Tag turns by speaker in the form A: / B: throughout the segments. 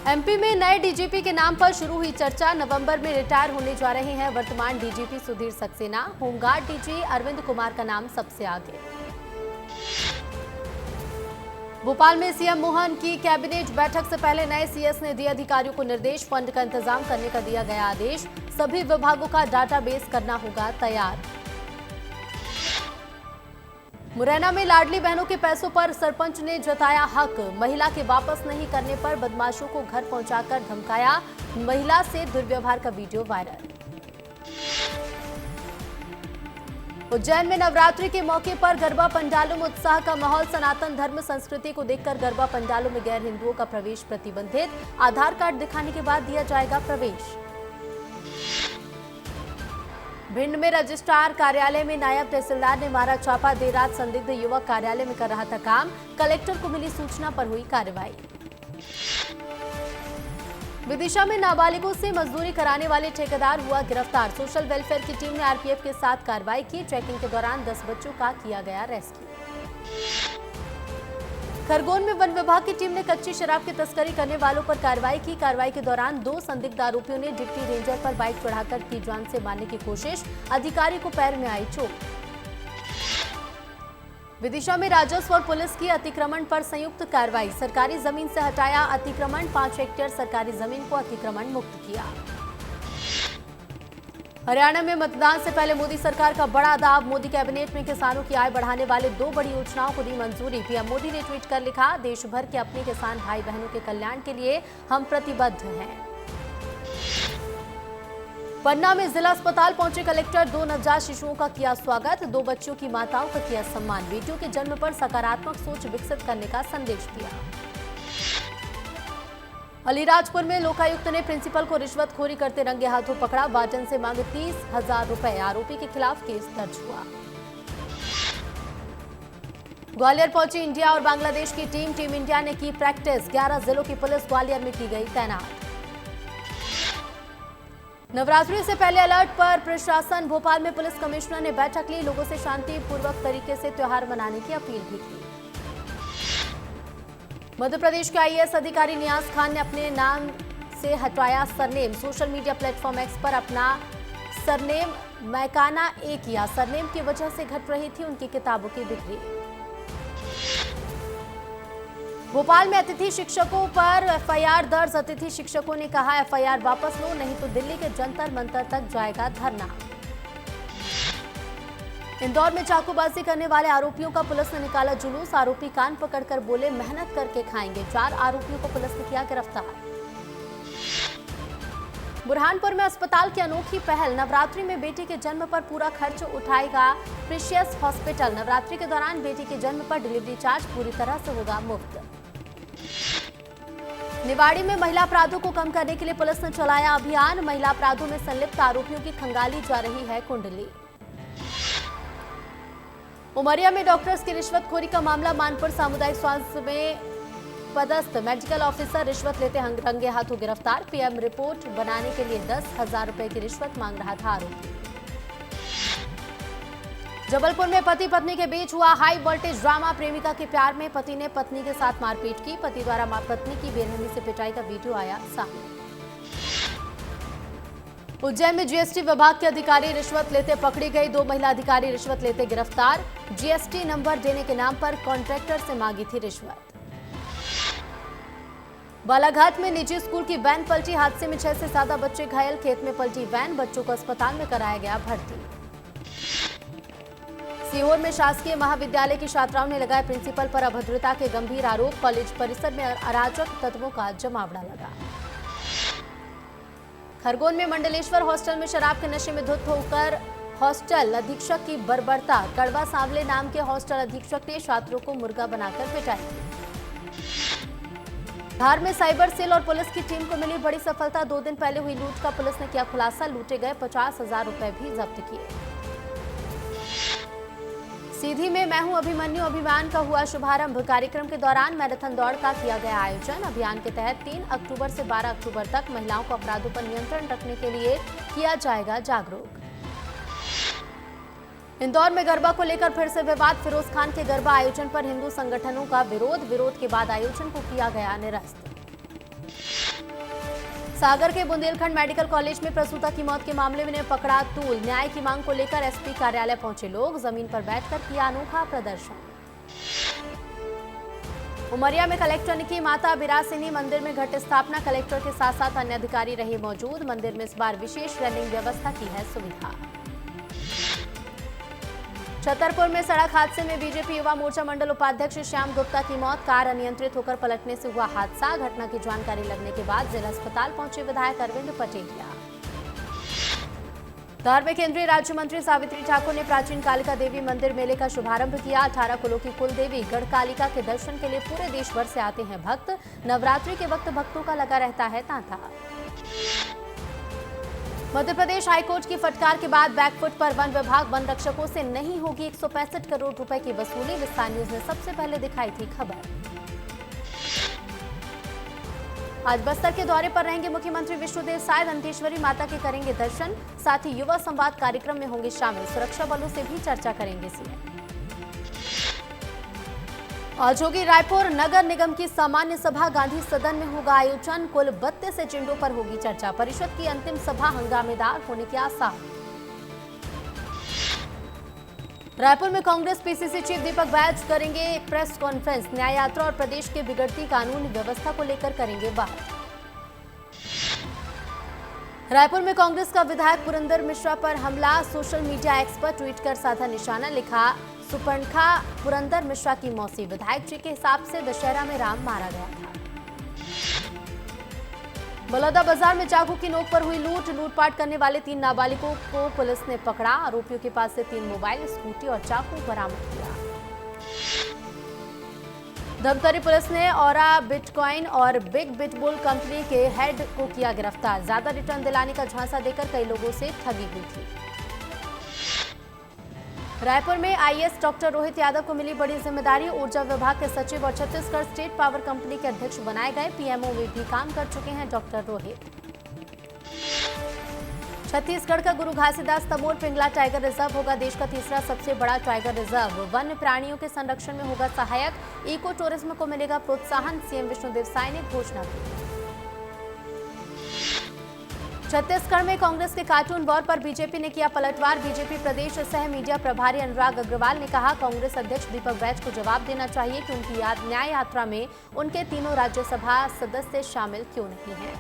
A: MP में नए DGP के नाम पर शुरू हुई चर्चा। नवंबर में रिटायर होने जा रहे हैं वर्तमान DGP Sudhir Saxena. Home guard DG Arvind Kumar का नाम सबसे आगे। भोपाल में सीएम मोहन की कैबिनेट बैठक से पहले नए सीएस ने दिए अधिकारियों को निर्देश। फंड का इंतजाम करने का दिया गया आदेश। सभी विभागों का डाटाबेस करना होगा तैयार। मुरैना में लाडली बहनों के पैसों पर सरपंच ने जताया हक। महिला के वापस नहीं करने पर बदमाशों को घर पहुंचाकर धमकाया। महिला से दुर्व्यवहार का वीडियो वायरल। उज्जैन में नवरात्रि के मौके पर गरबा पंडालों में उत्साह का माहौल। सनातन धर्म संस्कृति को देखकर गरबा पंडालों में गैर हिंदुओं का प्रवेश प्रतिबंधित। आधार कार्ड दिखाने के बाद दिया जाएगा प्रवेश। भिंड में रजिस्ट्रार कार्यालय में नायब तहसीलदार ने मारा छापा। देर रात संदिग्ध युवक कार्यालय में कर रहा था काम। कलेक्टर को मिली सूचना पर हुई कार्रवाई। विदिशा में नाबालिगों से मजदूरी कराने वाले ठेकेदार हुआ गिरफ्तार। सोशल वेलफेयर की टीम ने आरपीएफ के साथ कार्रवाई की। चेकिंग के दौरान 10 बच्चों का किया गया रेस्क्यू। खरगोन में वन विभाग की टीम ने कच्ची शराब की तस्करी करने वालों पर कार्रवाई की। कार्रवाई के दौरान 2 संदिग्ध आरोपियों ने डिप्टी रेंजर पर बाइक चढ़ाकर की जान से मारने की कोशिश। अधिकारी को पैर में आई चोट। विदिशा में राजस्व और पुलिस की अतिक्रमण पर संयुक्त कार्रवाई। सरकारी जमीन से हटाया अतिक्रमण। 5 हेक्टेयर सरकारी जमीन को अतिक्रमण मुक्त किया। हरियाणा में मतदान से पहले मोदी सरकार का बड़ा दाव। मोदी कैबिनेट में किसानों की आय बढ़ाने वाले 2 बड़ी योजनाओं को दी मंजूरी। पीएम मोदी ने ट्वीट कर लिखा, देश भर के अपने किसान भाई बहनों के कल्याण के लिए हम प्रतिबद्ध हैं। पन्ना में जिला अस्पताल पहुंचे कलेक्टर। 2 नवजात शिशुओं का किया स्वागत। 2 बच्चों की माताओं का किया सम्मान। बेटियों के जन्म पर सकारात्मक सोच विकसित करने का संदेश दिया। अलीराजपुर में लोकायुक्त ने प्रिंसिपल को रिश्वतखोरी करते रंगे हाथों पकड़ा। वाजन से मांगे 30,000 रुपए। आरोपी के खिलाफ केस दर्ज हुआ। ग्वालियर पहुंची इंडिया और बांग्लादेश की टीम। टीम इंडिया ने की प्रैक्टिस। 11 जिलों की पुलिस ग्वालियर में की गई तैनात। नवरात्रि से पहले अलर्ट पर प्रशासन। भोपाल में पुलिस कमिश्नर ने बैठक ली। लोगों से शांतिपूर्वक तरीके से त्योहार मनाने की अपील भी की। मध्य प्रदेश के आईएएस अधिकारी नियाज खान ने अपने नाम से हटाया surname. Social media platform x पर अपना सरनेम मैकाना ए किया। सरनेम की वजह से घट रही थी उनकी किताबों की बिक्री। भोपाल में अतिथि शिक्षकों पर एफआईआर दर्ज। अतिथि शिक्षकों ने कहा, एफआईआर वापस लो नहीं तो दिल्ली के जंतर मंतर तक जाएगा धरना। इंदौर में चाकूबाजी करने वाले आरोपियों का पुलिस ने निकाला जुलूस। आरोपी कान पकड़कर बोले, मेहनत करके खाएंगे। 4 आरोपियों को पुलिस ने किया गिरफ्तार। बुरहानपुर में अस्पताल की अनोखी पहल। नवरात्रि में बेटी के जन्म पर पूरा खर्च उठाएगा प्रीशियस हॉस्पिटल। नवरात्रि के दौरान बेटी के जन्म पर डिलीवरी चार्ज पूरी तरह से होगा मुफ्त। निवाड़ी में महिला अपराधों को कम करने के लिए पुलिस ने चलाया अभियान। महिला अपराधों में संलिप्त आरोपियों की खंगाली जा रही है कुंडली। उमरिया में डॉक्टर्स की रिश्वतखोरी का मामला। मानपुर सामुदायिक स्वास्थ्य में पदस्थ मेडिकल ऑफिसर रिश्वत लेते रंगे हाथों गिरफ्तार। पीएम रिपोर्ट बनाने के लिए 10,000 रुपए की रिश्वत मांग रहा था आरोपी। जबलपुर में पति पत्नी के बीच हुआ हाई वोल्टेज ड्रामा। प्रेमिका के प्यार में पति ने पत्नी के साथ मारपीट की। पति द्वारा पत्नी की बेरहमी से पिटाई का वीडियो आया सामने। उज्जैन में जीएसटी विभाग के अधिकारी रिश्वत लेते पकड़ी गई। 2 महिला अधिकारी रिश्वत लेते गिरफ्तार। जीएसटी नंबर देने के नाम पर कॉन्ट्रैक्टर से मांगी थी रिश्वत। बालाघाट में निजी स्कूल की वैन पलटी। हादसे में 6 से ज्यादा बच्चे घायल। खेत में पलटी वैन। बच्चों को अस्पताल में कराया गया भर्ती। सीहोर में शासकीय महाविद्यालय की छात्राओं ने लगाए प्रिंसिपल पर अभद्रता के गंभीर आरोप। कॉलेज परिसर में अराजक तत्वों का जमावड़ा लगा। खरगोन में मंडलेश्वर हॉस्टल में शराब के नशे में धुत होकर हॉस्टल अधीक्षक की बर्बरता। कड़वा सांवले नाम के हॉस्टल अधीक्षक ने छात्रों को मुर्गा बनाकर पिटाई की। धार में साइबर सेल और पुलिस की टीम को मिली बड़ी सफलता। 2 दिन पहले हुई लूट का पुलिस ने किया खुलासा। लूटे गए 50,000 रुपए भी जब्त किए। सीधी में मैं हूं अभिमन्यु अभियान का हुआ शुभारंभ। कार्यक्रम के दौरान मैराथन दौड़ का किया गया आयोजन। अभियान के तहत 3 अक्टूबर से 12 अक्टूबर तक महिलाओं को अपराधों पर नियंत्रण रखने के लिए किया जाएगा जागरूक। इंदौर में गरबा को लेकर फिर से विवाद। फिरोज खान के गरबा आयोजन पर हिंदू संगठनों का विरोध के बाद आयोजन को किया गया निरस्त। सागर के बुंदेलखंड मेडिकल कॉलेज में प्रसूता की मौत के मामले में पकड़ा तूल। न्याय की मांग को लेकर एसपी कार्यालय पहुंचे लोग। जमीन पर बैठकर किया अनोखा प्रदर्शन। उमरिया में कलेक्टर ने की माता बिरासिनी मंदिर में घट स्थापना। कलेक्टर के साथ साथ अन्य अधिकारी रहे मौजूद। मंदिर में इस बार विशेष रनिंग व्यवस्था की है सुविधा। छतरपुर में सड़क हादसे में बीजेपी युवा मोर्चा मंडल उपाध्यक्ष श्याम गुप्ता की मौत। कार अनियंत्रित होकर पलटने से हुआ हादसा। घटना की जानकारी लगने के बाद जिला अस्पताल पहुंचे विधायक अरविंद पटेलिया। धार में केंद्रीय राज्य मंत्री सावित्री ठाकुर ने प्राचीन कालिका देवी मंदिर मेले का शुभारंभ किया। 18 कुलों की कुल देवी गढ़कालिका के दर्शन के लिए पूरे देश भर से आते हैं भक्त। नवरात्रि के वक्त भक्तों का लगा रहता है तांता। मध्य प्रदेश हाईकोर्ट की फटकार के बाद बैकफुट पर वन विभाग। वन रक्षकों से नहीं होगी 165 करोड़ रुपए की वसूली। विस्तार न्यूज ने सबसे पहले दिखाई थी खबर। आज बस्तर के दौरे पर रहेंगे मुख्यमंत्री विष्णुदेव साय। दंतेश्वरी माता के करेंगे दर्शन। साथ ही युवा संवाद कार्यक्रम में होंगे शामिल। सुरक्षा बलों से भी चर्चा करेंगे सीएम। आज होगी रायपुर नगर निगम की सामान्य सभा। गांधी सदन में होगा आयोजन। कुल 32 एजेंडों पर होगी चर्चा। परिषद की अंतिम सभा हंगामेदार होने के आसार। रायपुर में कांग्रेस पीसीसी चीफ दीपक बैज करेंगे प्रेस कॉन्फ्रेंस। न्याय यात्रा और प्रदेश के बिगड़ती कानूनी व्यवस्था को लेकर करेंगे बात। रायपुर में कांग्रेस का विधायक पुरंदर मिश्रा पर हमला। सोशल मीडिया एक्स पर ट्वीट कर साधा निशाना। लिखा, सुपर्णखा पुरंदर मिश्रा की मौसी। विधायक जी के हिसाब से दशहरा में राम मारा गया था। बलौदा बाजार में चाकू की नोक पर हुई लूटपाट करने वाले 3 नाबालिगों को पुलिस ने पकड़ा। आरोपियों के पास से 3 मोबाइल, स्कूटी और चाकू बरामद किया। धमतरी पुलिस ने औरा बिटकॉइन और बिग बिटबुल कंपनी के हेड को किया गिरफ्तार। ज्यादा रिटर्न दिलाने का झांसा देकर कई लोगों से ठगी हुई थी। रायपुर में आईएएस डॉक्टर रोहित यादव को मिली बड़ी जिम्मेदारी। ऊर्जा विभाग के सचिव और छत्तीसगढ़ स्टेट पावर कंपनी के अध्यक्ष बनाए गए। पीएमओ में भी काम कर चुके हैं डॉक्टर रोहित। छत्तीसगढ़ का गुरु घासीदास तमोर पिंगला टाइगर रिजर्व होगा देश का तीसरा सबसे बड़ा टाइगर रिजर्व। वन्य प्राणियों के संरक्षण में होगा सहायक। इको टूरिज्म को मिलेगा प्रोत्साहन। सीएम विष्णुदेव साय ने घोषणा की। छत्तीसगढ़ में कांग्रेस के कार्टून वॉर पर बीजेपी ने किया पलटवार। बीजेपी प्रदेश सह मीडिया प्रभारी अनुराग अग्रवाल ने कहा, कांग्रेस अध्यक्ष दीपक बैज को जवाब देना चाहिए कि उनकी न्याय यात्रा में उनके तीनों राज्यसभा सदस्य शामिल क्यों नहीं हैं।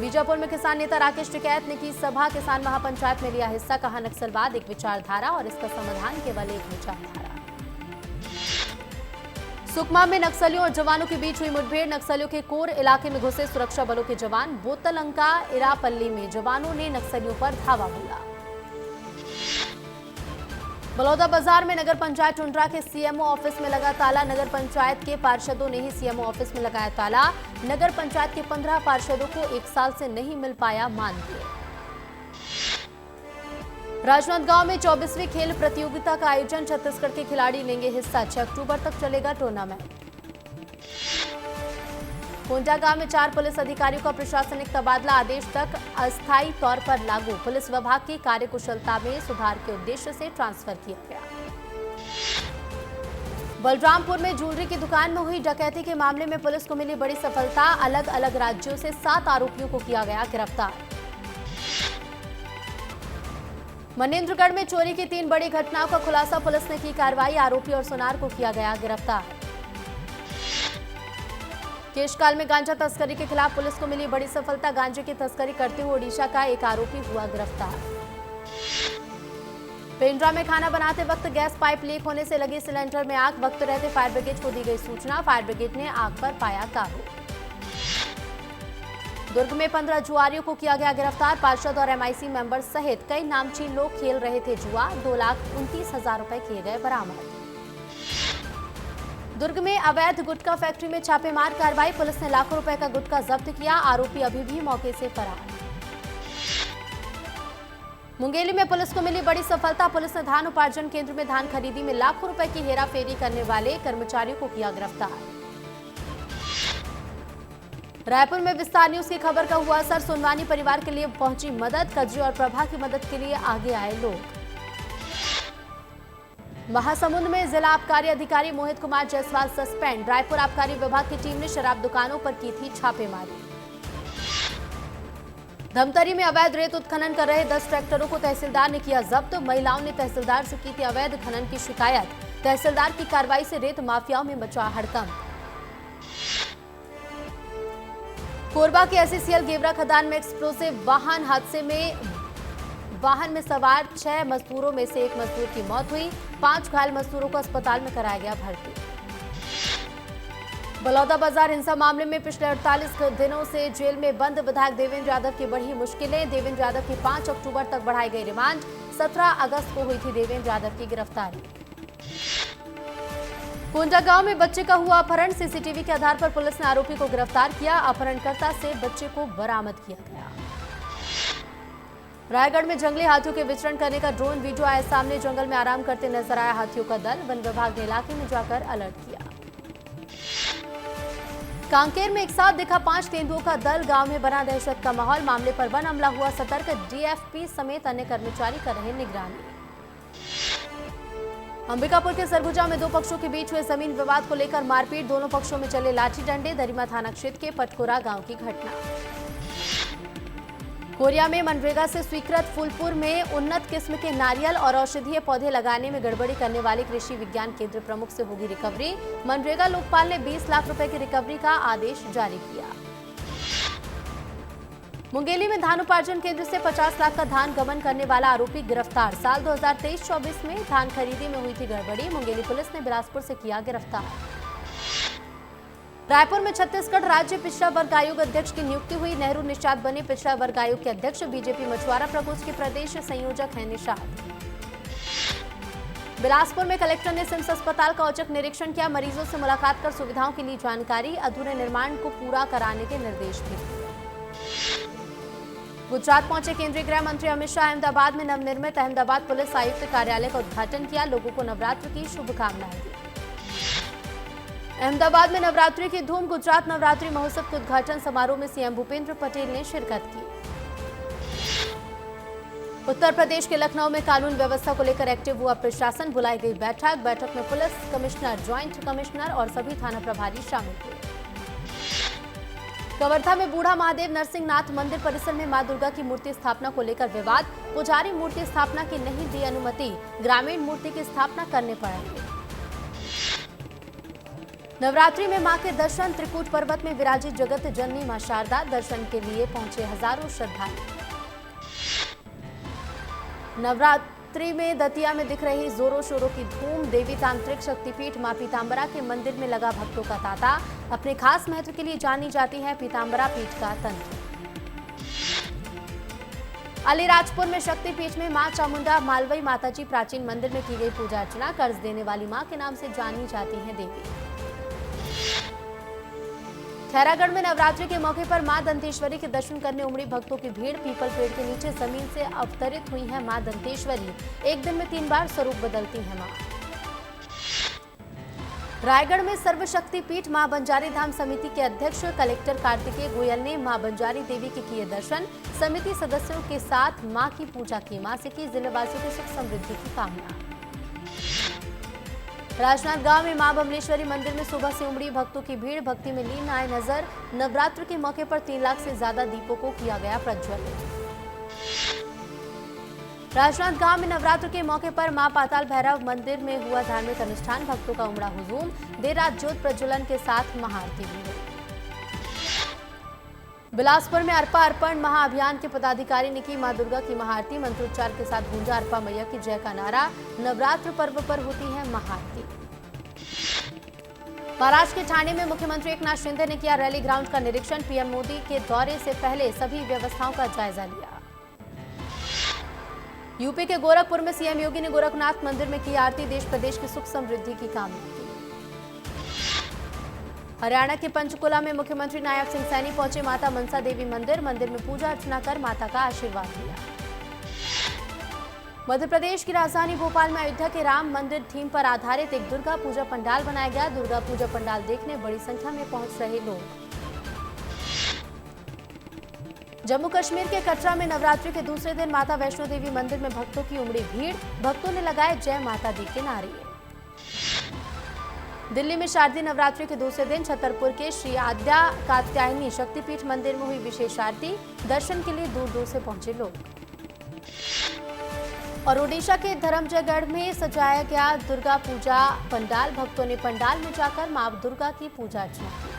A: बीजापुर में किसान नेता राकेश टिकैत ने की सभा। किसान महापंचायत में लिया हिस्सा। कहा, नक्सलवाद एक विचारधारा और इसका समाधान केवल एक विचारधारा। सुकमा में नक्सलियों और जवानों के बीच हुई मुठभेड़। नक्सलियों के कोर इलाके में घुसे सुरक्षा बलों के जवान। बोतलंका इरापल्ली में जवानों ने नक्सलियों पर धावा बोला। बलौदा बाजार में नगर पंचायत टुंड्रा के सीएमओ ऑफिस में लगा ताला। नगर पंचायत के पार्षदों ने ही सीएमओ ऑफिस में लगाया ताला। नगर पंचायत के 15 पार्षदों को 1 साल से नहीं मिल पाया मानदेय। राजनांदगांव में 24वीं खेल प्रतियोगिता का आयोजन। छत्तीसगढ़ के खिलाड़ी लेंगे हिस्सा। 6 अक्टूबर तक चलेगा टूर्नामेंट। कोंडागांव में 4 पुलिस अधिकारियों का प्रशासनिक तबादला। आदेश तक अस्थायी तौर पर लागू। पुलिस विभाग की कार्यकुशलता में सुधार के उद्देश्य से ट्रांसफर किया गया। बलरामपुर में ज्वेलरी की दुकान में हुई डकैती के मामले में पुलिस को मिली बड़ी सफलता। अलग अलग राज्यों से 7 आरोपियों को किया गया गिरफ्तार। मनेन्द्रगढ़ में चोरी की 3 बड़ी घटनाओं का खुलासा। पुलिस ने की कार्रवाई। आरोपी और सुनार को किया गया गिरफ्तार। केशकाल में गांजा तस्करी के खिलाफ पुलिस को मिली बड़ी सफलता। गांजे की तस्करी करते हुए ओडिशा का एक आरोपी हुआ गिरफ्तार। पेंड्रा में खाना बनाते वक्त गैस पाइप लीक होने से लगी सिलेंडर में आग। वक्त रहते फायर ब्रिगेड को दी गई सूचना। फायर ब्रिगेड ने आग पर पाया काबू। दुर्ग में 15 जुआरियों को किया गया गिरफ्तार। पार्षद और एमआईसी मेंबर सहित कई नामचीन लोग खेल रहे थे जुआ। 2,29,000 रुपए किए गए बरामद। दुर्ग में अवैध गुटखा फैक्ट्री में छापेमार कार्रवाई। पुलिस ने लाखों रुपए का गुटखा जब्त किया। आरोपी अभी भी मौके से फरार। मुंगेली में पुलिस को मिली बड़ी सफलता। पुलिस ने धान उपार्जन केंद्र में धान खरीदी में लाखों रुपए की हेराफेरी करने वाले कर्मचारियों को किया गिरफ्तार। रायपुर में विस्तार न्यूज की खबर का हुआ असर। सोनवानी परिवार के लिए पहुंची मदद। कजरी और प्रभा की मदद के लिए आगे आए लोग। महासमुंद में जिला आबकारी अधिकारी मोहित कुमार जायसवाल सस्पेंड। रायपुर आबकारी विभाग की टीम ने शराब दुकानों पर की थी छापेमारी। धमतरी में अवैध रेत उत्खनन कर रहे 10 ट्रैक्टरों को तहसीलदार ने किया जब्त। महिलाओं ने तहसीलदार से की थी अवैध खनन की शिकायत। तहसीलदार की कार्रवाई से रेत माफियाओं में मचा हड़कंप। कोरबा के एससीसीएल गेवरा खदान में एक्सप्लोसिव वाहन हादसे में वाहन में सवार 6 मजदूरों में से 1 मजदूर की मौत हुई। 5 घायल मजदूरों को अस्पताल में कराया गया भर्ती। बलौदाबाजार हिंसा मामले में पिछले 48 दिनों से जेल में बंद विधायक देवेंद्र यादव की बढ़ी मुश्किलें। देवेंद्र यादव की 5 अक्टूबर तक बढ़ाई गई रिमांड। 17 अगस्त को हुई थी देवेंद्र यादव की गिरफ्तारी। कुंजा गांव में बच्चे का हुआ अपहरण। सीसीटीवी के आधार पर पुलिस ने आरोपी को गिरफ्तार किया। अपहरणकर्ता से बच्चे को बरामद किया गया। रायगढ़ में जंगली हाथियों के विचरण करने का ड्रोन वीडियो आया सामने। जंगल में आराम करते नजर आया हाथियों का दल। वन विभाग ने इलाके में जाकर अलर्ट किया। कांकेर में एक साथ दिखा 5 तेंदुओं का दल। गांव में बना दहशत का माहौल। मामले पर वन अमला हुआ सतर्क। डीएफपी समेत अन्य कर्मचारी कर रहे निगरानी। अंबिकापुर के सरगुजा में 2 पक्षों के बीच हुए जमीन विवाद को लेकर मारपीट। दोनों पक्षों में चले लाठी डंडे। दरिमा थाना क्षेत्र के पटकोरा गांव की घटना। कोरिया में मनरेगा से स्वीकृत फूलपुर में उन्नत किस्म के नारियल और औषधीय पौधे लगाने में गड़बड़ी करने वाले कृषि विज्ञान केंद्र प्रमुख से होगी रिकवरी। मनरेगा लोकपाल ने 20 लाख रुपए की रिकवरी का आदेश जारी किया। मुंगेली में धान उपार्जन केंद्र से 50 लाख का धान गबन करने वाला आरोपी गिरफ्तार। साल 2023-24 में धान खरीदी में हुई थी गड़बड़ी। मुंगेली पुलिस ने बिलासपुर से किया गिरफ्तार। रायपुर में छत्तीसगढ़ राज्य पिछड़ा वर्ग आयोग अध्यक्ष की नियुक्ति हुई। नेहरू निषाद बने पिछड़ा वर्ग आयोग के अध्यक्ष। बीजेपी मछुआरा प्रकोष्ठ के प्रदेश संयोजक हैं निषाद। बिलासपुर में कलेक्टर ने सिम्स अस्पताल का औचक निरीक्षण किया। मरीजों से मुलाकात कर सुविधाओं की ली जानकारी। अधूरे निर्माण को पूरा कराने के निर्देश भी दिए। गुजरात पहुंचे केंद्रीय गृह मंत्री अमित शाह। अहमदाबाद में नवनिर्मित अहमदाबाद पुलिस आयुक्त कार्यालय का उद्घाटन किया। लोगों को नवरात्र की शुभकामनाएं दी। अहमदाबाद में नवरात्रि की धूम। गुजरात नवरात्रि महोत्सव के उद्घाटन समारोह में सीएम भूपेंद्र पटेल ने शिरकत की। उत्तर प्रदेश के लखनऊ में कानून व्यवस्था को लेकर एक्टिव हुआ प्रशासन। बुलाई गई बैठक में पुलिस कमिश्नर, ज्वाइंट कमिश्नर और सभी थाना प्रभारी शामिल हुए। कवर्धा में बूढ़ा महादेव नरसिंहनाथ मंदिर परिसर में मां दुर्गा की मूर्ति स्थापना को लेकर विवाद। पुजारी मूर्ति स्थापना की नहीं दी अनुमति। ग्रामीण मूर्ति की स्थापना करने पड़ेगी। नवरात्रि में मां के दर्शन। त्रिकूट पर्वत में विराजित जगत जननी मां शारदा। दर्शन के लिए पहुंचे हजारों श्रद्धालु। नवरात्रि में दतिया में दिख रही जोरों शोरों की धूम। देवी तांत्रिक शक्तिपीठ मां पीतांबरा के मंदिर में लगा भक्तों का तांता। अपने खास महत्व के लिए जानी जाती है पीतांबरा पीठ का तंत्र। अलीराजपुर में शक्तिपीठ में मां चामुंडा मालवई माताजी प्राचीन मंदिर में की गई पूजा अर्चना। कर्ज देने वाली मां के नाम से जानी जाती है देवी। खैरागढ़ में नवरात्रि के मौके पर मां दंतेश्वरी के दर्शन करने उमड़ी भक्तों की भीड़। पीपल पेड़ के नीचे जमीन से अवतरित हुई है मां दंतेश्वरी। एक दिन में 3 बार स्वरूप बदलती है मां। रायगढ़ में सर्वशक्ति पीठ मां बंजारी धाम समिति के अध्यक्ष कलेक्टर कार्तिकेय गोयल ने मां बंजारी देवी के किए दर्शन। समिति सदस्यों के साथ मां की पूजा की। मां से की जिलेवासियों की सुख समृद्धि की कामना। राजनांदगांव में मां बमलेश्वरी मंदिर में सुबह से उमड़ी भक्तों की भीड़। भक्ति में लीन आए नजर। नवरात्र के मौके पर 3 लाख से ज्यादा दीपों को किया गया प्रज्वलित। राजनांदगांव में नवरात्र के मौके पर मां पाताल भैरव मंदिर में हुआ धार्मिक अनुष्ठान। भक्तों का उमड़ा हुजूम। देर रात ज्योत प्रज्वलन के साथ महाआरती भी हुई। बिलासपुर में अर्पा अर्पण महाअभियान के पदाधिकारी ने की मां दुर्गा की महाआरती। मंत्रोच्चार के साथ गूंजा अर्पा मैया की जय का नारा। नवरात्र पर्व पर होती है महाआरती। महाराष्ट्र के ठाणे में मुख्यमंत्री एकनाथ शिंदे ने किया रैली ग्राउंड का निरीक्षण। पीएम मोदी के दौरे से पहले सभी व्यवस्थाओं का जायजा लिया। यूपी के गोरखपुर में सीएम योगी ने गोरखनाथ मंदिर में की आरती। देश प्रदेश की सुख समृद्धि की कामना की। हरियाणा के पंचकुला में मुख्यमंत्री नायब सिंह सैनी पहुंचे माता मनसा देवी मंदिर। मंदिर में पूजा अर्चना कर माता का आशीर्वाद लिया। मध्य प्रदेश की राजधानी भोपाल में अयोध्या के राम मंदिर थीम पर आधारित एक दुर्गा पूजा पंडाल बनाया गया। दुर्गा पूजा पंडाल देखने बड़ी संख्या में पहुंच रहे लोग। जम्मू कश्मीर के कटरा में नवरात्रि के दूसरे दिन माता वैष्णो देवी मंदिर में भक्तों की उमड़ी भीड़। भक्तों ने लगाए जय माता दी के नारे। दिल्ली में शारदीय नवरात्रि के दूसरे दिन छतरपुर के श्री आद्या कात्यायनी शक्तिपीठ मंदिर में हुई विशेष आरती। दर्शन के लिए दूर दूर से पहुंचे लोग। और ओडिशा के धर्मजयगढ़ में सजाया गया दुर्गा पूजा पंडाल। भक्तों ने पंडाल में जाकर मां दुर्गा की पूजा अर्चना की।